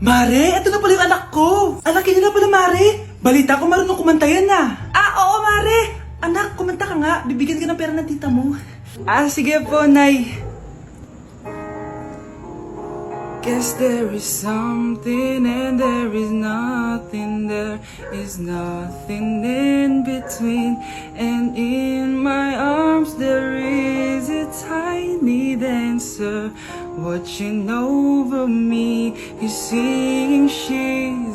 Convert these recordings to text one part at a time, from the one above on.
Mare, ito na pala yung anak ko. Anak niya na pala, Mare. Balita ko marunong kumanta yan na. Oo, Mare. Anak, kumanta ka nga. Bibigyan ka ng pera ng tita mo. Sige po, Nay. Guess there is something and there is nothing. There is nothing in between. And in my arms there is a tiny dancer watching over me. He's singing, she's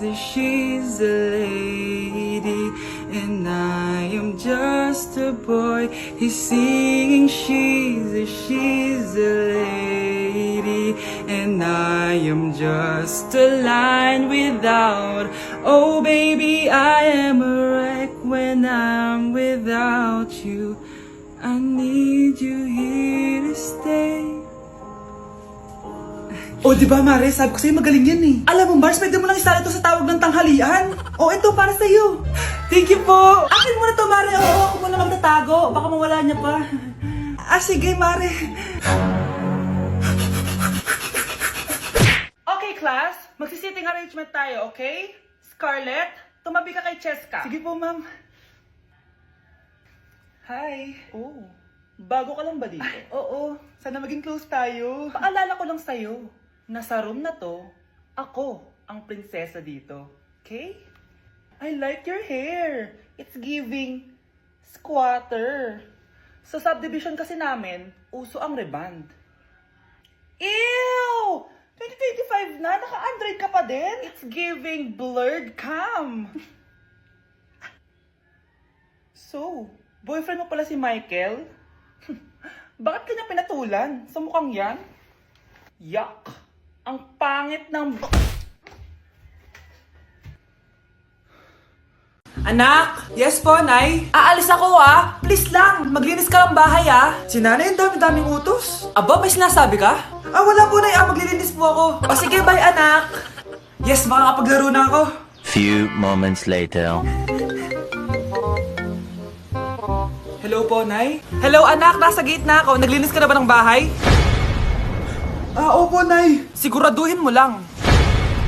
a lady, and I am just a boy. He's singing, she's a lady, and I am just a line without. Oh baby, I am a wreck when I'm without you. I need you here to stay. O, di ba, Mare? Sabi ko sa'yo, magaling yan eh. Alam mo, Mars, pwede mo lang isala ito sa tawag ng tanghalian. O, ito, para sa'yo. Thank you po. Akin mo na to, Mare. Oo, ako muna magtatago. Baka mawala niya pa. Sige, Mare. Okay, class. Magsisitting arrangement tayo, okay? Scarlett, tumabi ka kay Cheska. Sige po, ma'am. Hi. Oh, bago ka lang ba dito? Oo. Sana maging close tayo. Paalala ko lang sa'yo. Nasa room na to, ako ang prinsesa dito. Okay? I like your hair. It's giving squatter. Sa subdivision kasi namin, uso ang reband. Ew! 2025 na, naka-Android ka pa din? It's giving blurred cam. So, boyfriend mo pala si Michael? Bakit kanya pinatulan? Sa mukhang yan? Yuck! Ang pangit ng... Anak! Yes po, Nay? Aalis ako Please lang, maglinis ka ng bahay Si Nanay, ang dami-daming utos. Aba, may sinasabi ka? Wala po, Nay. Maglilinis po ako. Sige, bye, anak. Yes, makakapaglaro na ako. Few moments later. Hello po, Nay? Hello, anak. Nasa gate na ako. Naglinis ka na ba ng bahay? Opo, Nay. Siguraduhin mo lang.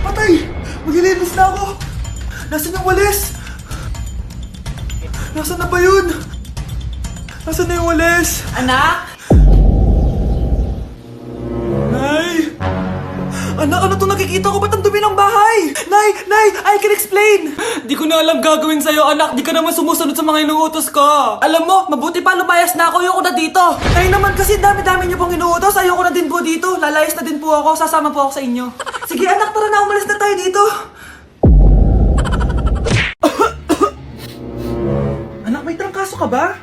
Patay! Maglilinis na ako. Nasaan yung walis? Nasaan na ba yun? Nasaan na yung walis? Anak? Nay! Anak, ano itong nakikita ko? Ba't ang dumi ng bahay? Nay! I can explain! Di ko na alam gagawin sa'yo, anak. Di ka naman sumusunod sa mga inuutos ko. Alam mo, mabuti pa lumayas na ako. Ayoko na dito. Nay naman kasi dami-dami niyo pong inuutos. Ayoko na din po dito. Lalayas na din po ako. Sasama po ako sa inyo. Sige, anak, tara na. Umalis na tayo dito. Anak, may trangkaso ka ba?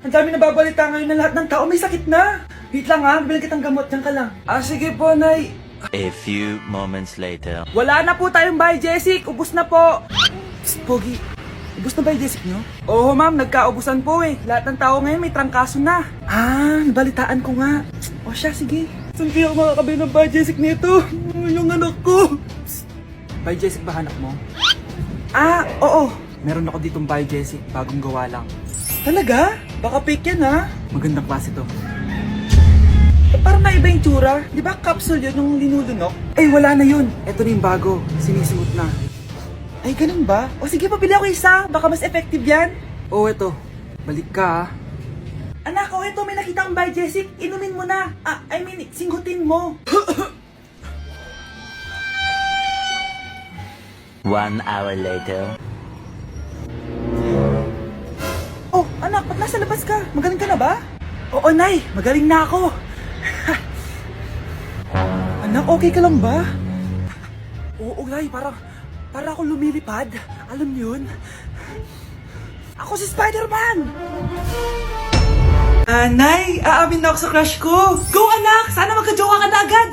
Ang dami nababalita ngayon na lahat ng tao may sakit na. Wait lang bilang kitang gamot. Diyan ka lang. Sige po, Nay. A few moments later. Wala na po tayong bahay, Jessic. Ubus na po. Psst, Pogi. Ubus na ba yung Jessic nyo? Oo, ma'am. Nagkaubusan po Lahat ng tao ngayon may trangkaso na. Nabalitaan ko nga. O siya, sige. Saan kaya ako makakabili ng bahay, Jessic nito? Yung anak ko. Psst. Bahay, Jessic ba hanap mo? Oo. Meron ako ditong bahay, Jessic. Bagong gawa lang. Talaga? Baka fake yan, Magandang klase to. Parang naiba yung tsura. Di ba capsule yun yung linulunok? Wala na yun. Ito na yung bago. Sinisuot na. Ganun ba? O sige, pabili ako isa. Baka mas effective yan. Eto. Balik ka, Anak, eto. May nakita akong bahay, Jessic. Inumin mo na. Singgutin mo. 1 hour later. Anak, ba't nasa labas ka? Magaling ka na ba? Oo, Nay. Magaling na ako. Anak, okay ka lang ba? Oo, Nay. Para ako lumilipad. Alam niyo yun? Ako si Spider-Man! Nay, aamin na ako sa crush ko. Go, anak! Sana magka-jowa ka na agad.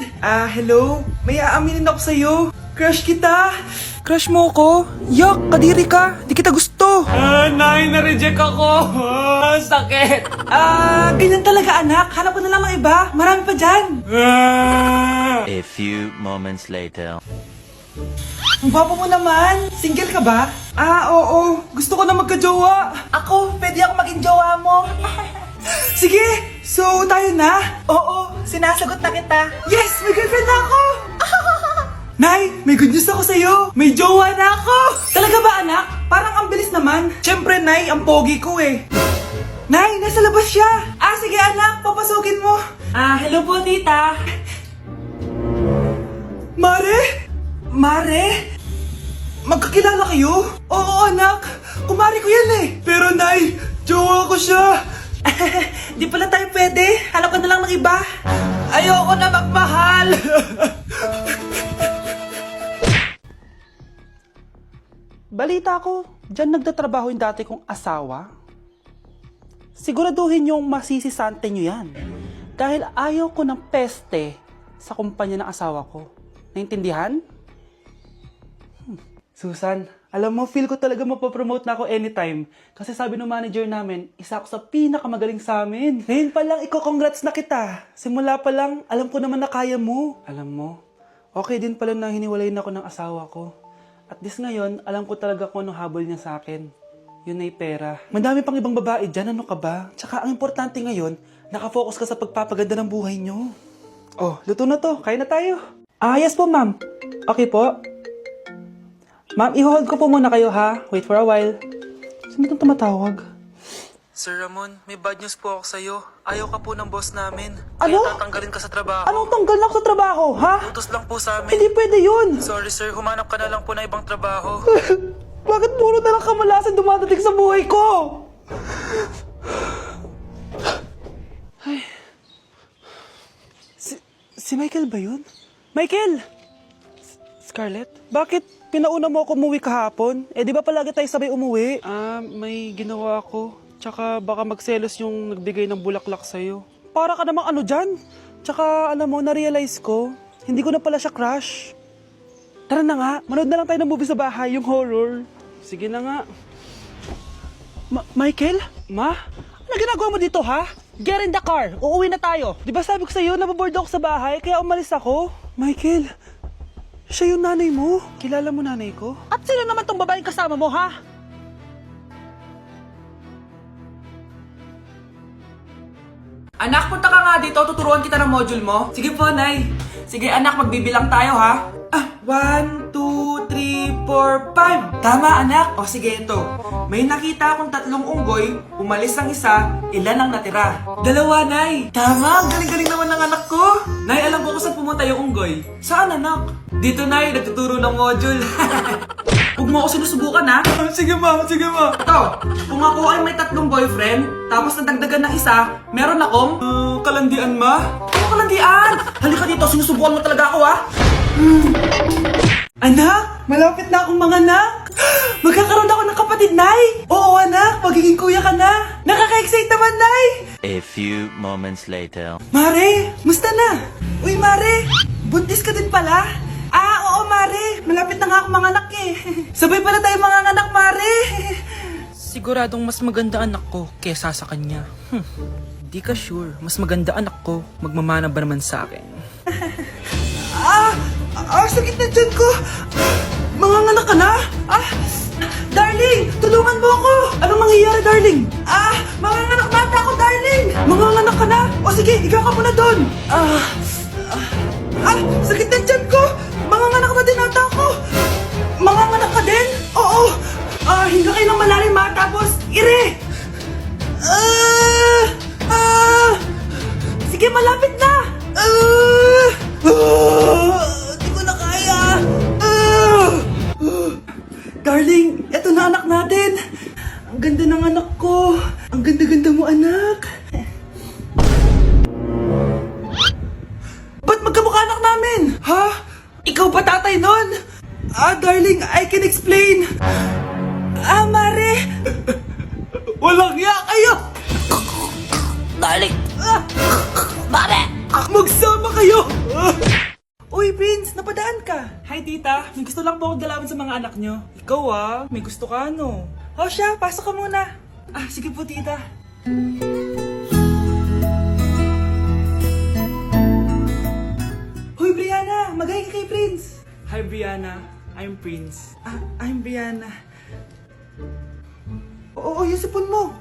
Hello? May aaminin ako sa'yo. Crush kita. Crush mo ko? Yak, kadiri ka. Di kita gusto. Nay, na-reject ako. Sakit. Ganyan talaga, anak. Hanap ko na lang ng iba. Marami pa dyan. A few moments later. Ang gwapo mo naman. Single ka ba? Oo. Gusto ko na magka-jowa. Ako, pwede ako maging jowa mo. Sige, so tayo na? Oo, sinasagot na kita. Yes, may girlfriend na ako. Nay, may good news ako sa'yo. May jowa na ako. Talaga ba, anak? Parang ang bilis naman. Siyempre, Nay, ang pogi ko eh. Nay, nasa labas siya. Ah, sige anak, papasukin mo. Ah, hello po, tita. Mare? Mare? Magkakilala kayo? Oo, anak. Kumari ko yan eh. Pero, Nay, jowa ko siya. Di pala tayo pwede. Hanap ka na lang ng iba. Ayoko na magmahal. Balita ko, dyan nagtatrabaho yung dati kong asawa. Siguraduhin yung masisisante nyo yan. Dahil ayaw ko ng peste sa kumpanya ng asawa ko. Naintindihan? Susan, alam mo, feel ko talaga mapopromote na ako anytime. Kasi sabi ng manager namin, isa ako sa pinakamagaling sa amin. Ngayon pa lang, congrats na kita. Simula pa lang, alam ko naman na kaya mo. Alam mo, okay din pala na hiniwalayin ako ng asawa ko. At this ngayon, alam ko talaga kung anong habol niya sa akin. Yun ay pera. Madami pang ibang babae dyan, ano ka ba? Tsaka ang importante ngayon, nakafocus ka sa pagpapaganda ng buhay nyo. Oh, luto na to. Kaya na tayo. Ah, yes po, ma'am. Okay po. Ma'am, i-hold ko po muna kayo, ha? Wait for a while. Sino itong tumatawag? Sir Ramon, may bad news po ako sa'yo. Ayaw ka po ng boss namin. Kaya Ano? tatanggalin ka sa trabaho. Anong tanggal na ako sa trabaho, ha? Utos lang po sa amin. Hindi pwede yun. Sorry sir, humanap ka na lang po na ibang trabaho. Bakit puro na lang kamalasan dumadating sa buhay ko? Si Michael ba yun? Michael! Scarlett? Bakit pinauna mo ako umuwi kahapon? Eh di ba palagi tayo sabay umuwi? Ah, may ginawa ako. Tsaka baka magselos yung nagbigay ng bulaklak sa'yo. Para ka namang ano dyan? Tsaka alam mo, na-realize ko, hindi ko na pala siya crush. Tara na nga, manood na lang tayo ng movie sa bahay, yung horror. Sige na nga. Michael? Ma? Ano ginagawa mo dito, ha? Get in the car. Uuwi na tayo. Di ba sabi ko sa'yo, nababoard ako sa bahay, kaya umalis ako? Michael, siya yung nanay mo. Kilala mo nanay ko? At sino naman tong babaeng kasama mo, ha? Anak, punta ka nga dito. Tuturuan kita ng module mo. Sige po, Nay. Sige, anak. Magbibilang tayo, ha? 1, 2, 3, 4, 5. Tama, anak. O, sige, ito. May nakita akong 3 unggoy. Umalis ang isa. Ilan ang natira? 2, Nay. Tama. Galing-galing naman ng anak ko. Nay, alam ko kung saan pumunta yung unggoy. Saan, anak? Dito, Nay. Nagtuturo ng module. Huwag mo ako sinusubukan, ha? Sige, ma. Sige, ma. Ito, kung ako ay may 3 boyfriend, tapos nadagdagan ng isa, meron akong... kalandian, ma? Ano kalandian? Halika dito, sinusubukan mo talaga ako, ha? Anak, malapit na akong manganak. Magkakaroon ako ng kapatid, Nay. Oo, anak, magiging kuya ka na. Nakaka-excite naman, Nay. A few moments later. Mare, musta na? Uy, Mare, buntis ka din pala? Ah, oo, Mare. Malapit na nga akong manganak eh. Sabay pala tayo manganganak, Mare. Siguradong mas maganda anak ko kesa sa kanya. Di ka sure. Mas maganda anak ko. Magmamana ba naman sa akin? Sakit na dyan ko. Manganganak ka na? Darling, tulungan mo ako. Anong mangyayari, darling? Manganganak na ata ako, darling. Manganganak ka na? O sige, ikaw ka muna doon. Sakit na dyan ko. Manganganak na din ata ako. Manganganak ka din? Oo. Hinga kayo ng malalim, ha? Tapos, ire. Sige, malapit na. Di ko na kaya. Darling, eto na anak natin. Ang ganda ng anak ko. Ang ganda-ganda mo, anak. Ba't magkamukha anak namin? Ha? Ikaw ba tatay nun? Darling, I can explain. Mare. Walang ya kayo. Darling! Mare! Magsama kayo. Uy, Prince, napadaan ka. Hi, tita. May gusto lang po akong dalawin sa mga anak nyo. Ikaw may gusto ka, no? O siya, pasok ka muna. Sige po, tita. Hoy, Brianna, magay ka kay Prince. Hi, Brianna. I'm Prince. I'm Brianna. Oo, yung sipon mo.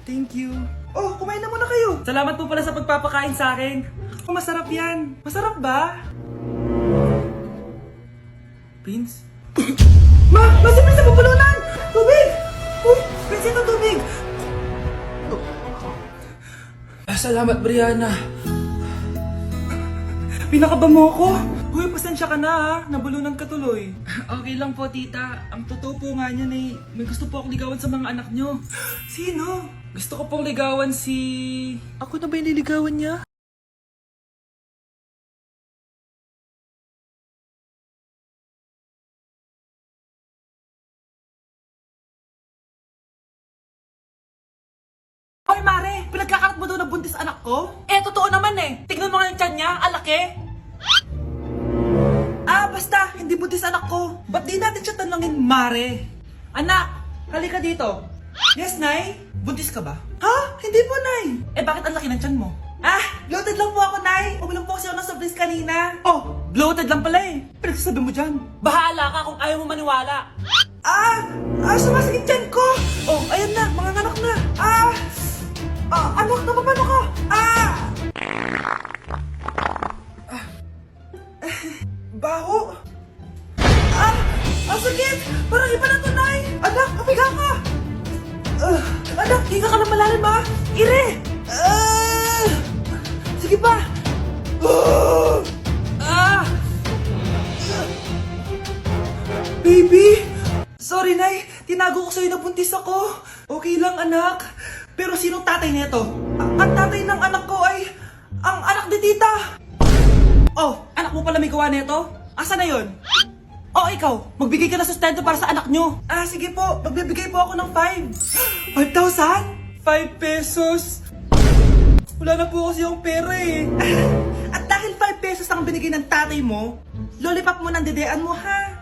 Thank you. Oh, kumain na muna kayo. Salamat po pala sa pagpapakain sa akin. Masarap yan. Masarap ba? Prince? Ma! Si Prince sa pupulunan! Tubig! Uy! Prince, ito tubig! Salamat, Brianna. Pinakaba mo ako? Uy, pasensya ka na ha. Nabulunan ka tuloy. Okay lang po, tita. Ang totoo po nga niyan eh, may gusto po akong ligawan sa mga anak nyo. Sino? Gusto ko pong ligawan si... Ako na ba yung niligawan niya? Hoy, Mare! Pinagkakarat mo daw na buntis anak ko? Eh, totoo naman eh. Tignan mo nga yung tiyan niya, alaki. Basta, hindi buntis anak ko. Ba't di natin siya tanongin, Mare? Anak, halika dito. Yes, Nay? Buntis ka ba? Ha? Hindi po, Nay. Eh, bakit ang laki ng tiyan mo? Bloated lang po ako, Nay. Uminom po kasi ako ng soft kanina. Oh, bloated lang pala eh. Pinagsasabi mo dyan. Bahala ka kung ayaw mo maniwala. Sumasakit tiyan ko. Oh, ayan na, mga anak na. Anak, napapano ka? Baho. Ang sakit. Parang iba na to, Nay. Anak, kapiga ka. Anak, higa ka lang malalim, ha? Ire. Sige pa. Baby. Sorry, Nay. Tinago ko sa'yo na buntis ako. Okay lang, anak. Pero sinong tatay nito? Ang tatay ng anak ko ay ang anak ni tita. Oh, anak mo pala may gawa nito? Asa na yon? Oh, ikaw, magbigay ka na sustento para sa anak nyo. Sige po, magbibigay po ako ng 5. 5,000? 5 pesos? Wala na po kasi yung pera eh. At dahil 5 pesos ang binigay ng tatay mo, lollipop mo ng dedean mo, ha?